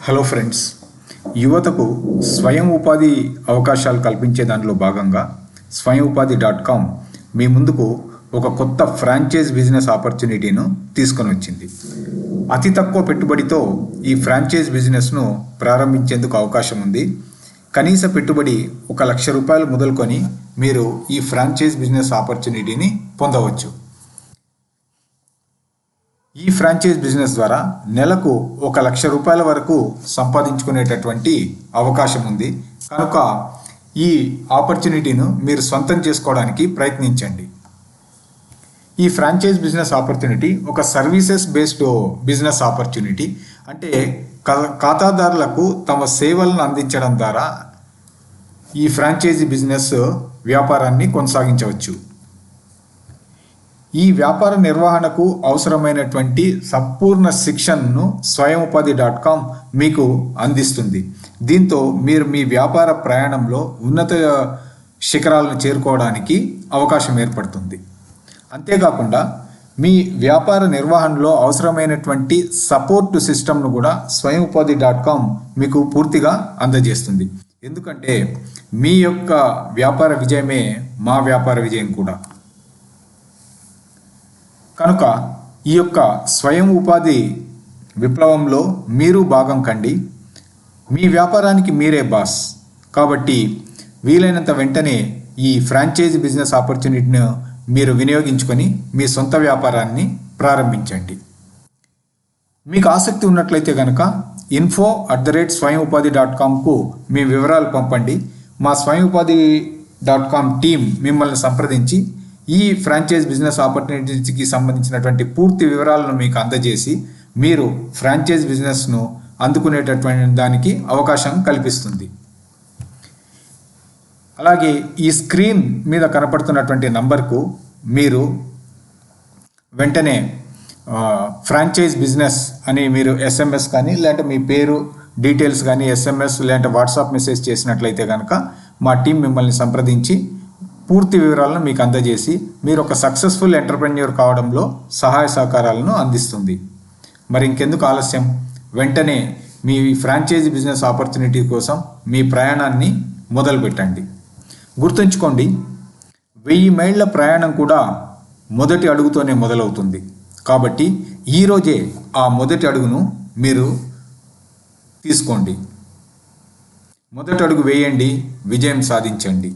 Hello friends, యువతకు స్వయం ఉపాధి అవకాశాలు కల్పించే దానిలో భాగంగా స్వయం ఉపాధి .com మీ ముందుకు ఒక కొత్త ఫ్రాంచైజ్ బిజినెస్ ఆపర్చునిటీను తీసుకొని వచ్చింది. అతి తక్కువ పెట్టుబడితో ఈ ఫ్రాంచైజ్ బిజినెస్ను ప్రారంభించేందుకు అవకాశం ఉంది. కనీస పెట్టుబడి ₹1,00,000 మొదలుకొని మీరు ఈ ఫ్రాంచైజ్ బిజినెస్ ఆపర్చునిటీని పొందవచ్చు. ఈ ఫ్రాంచైజ్ బిజినెస్ ద్వారా నెలకు ₹1,00,000 వరకు సంపాదించుకునేటటువంటి అవకాశం ఉంది. కనుక ఈ ఆపర్చునిటీను మీరు సొంతం చేసుకోవడానికి ప్రయత్నించండి. ఈ ఫ్రాంచైజ్ బిజినెస్ ఆపర్చునిటీ ఒక సర్వీసెస్ బేస్డ్ బిజినెస్ ఆపర్చునిటీ. అంటే ఖాతాదారులకు తమ సేవలను అందించడం ద్వారా ఈ ఫ్రాంచైజీ బిజినెస్ వ్యాపారాన్ని కొనసాగించవచ్చు. ఈ వ్యాపార నిర్వహణకు అవసరమైనటువంటి సంపూర్ణ శిక్షణను స్వయం ఉపాధి .com మీకు అందిస్తుంది. దీంతో మీరు మీ వ్యాపార ప్రయాణంలో ఉన్నత శిఖరాలను చేరుకోవడానికి అవకాశం ఏర్పడుతుంది. అంతేకాకుండా మీ వ్యాపార నిర్వహణలో అవసరమైనటువంటి సపోర్ట్ సిస్టమ్ను కూడా స్వయం ఉపాధి .com మీకు పూర్తిగా అందజేస్తుంది. ఎందుకంటే మీ యొక్క వ్యాపార విజయమే మా వ్యాపార విజయం కూడా. కనుక ఈ యొక్క స్వయం ఉపాధి విప్లవంలో మీరు భాగం కండి. మీ వ్యాపారానికి మీరే బాస్. కాబట్టి వీలైనంత వెంటనే ఈ ఫ్రాంచైజీ బిజినెస్ ఆపర్చునిటీని మీరు వినియోగించుకొని మీ సొంత వ్యాపారాన్ని ప్రారంభించండి. మీకు ఆసక్తి ఉన్నట్లయితే కనుక info@swayamupadi.comకు మీ వివరాలు పంపండి. మా స్వయం ఉపాధి .com టీం మిమ్మల్ని సంప్రదించి ఈ ఫ్రాంచైజ్ బిజినెస్ ఆపర్చునిటీకి సంబంధించినటువంటి పూర్తి వివరాలను మీకు అందజేసి మీరు ఫ్రాంచైజ్ బిజినెస్ను అందుకునేటటువంటి దానికి అవకాశం కల్పిస్తుంది. అలాగే ఈ స్క్రీన్ మీద కనపడుతున్నటువంటి నంబర్కు మీరు వెంటనే ఫ్రాంచైజ్ బిజినెస్ అని మీరు SMS కానీ లేదంటే మీ పేరు డీటెయిల్స్ కానీ SMS లేదంటే వాట్సాప్ మెసేజ్ చేసినట్లయితే కనుక మా టీం మిమ్మల్ని సంప్రదించి పూర్తి వివరాలను మీకు అందజేసి మీరు ఒక సక్సెస్ఫుల్ ఎంటర్‌ప్రెన్యూర్ కావడంలో సహాయ సహకారాలను అందిస్తుంది. మరి ఇంకెందుకు ఆలస్యం, వెంటనే మీ ఫ్రాంచైజీ బిజినెస్ ఆపర్చునిటీ కోసం మీ ప్రయాణాన్ని మొదలుపెట్టండి. గుర్తుంచుకోండి, 1000 మైళ్ళ ప్రయాణం కూడా మొదటి అడుగుతోనే మొదలవుతుంది. కాబట్టి ఈరోజే ఆ మొదటి అడుగును మీరు తీసుకోండి. మొదటి అడుగు వేయండి, విజయం సాధించండి.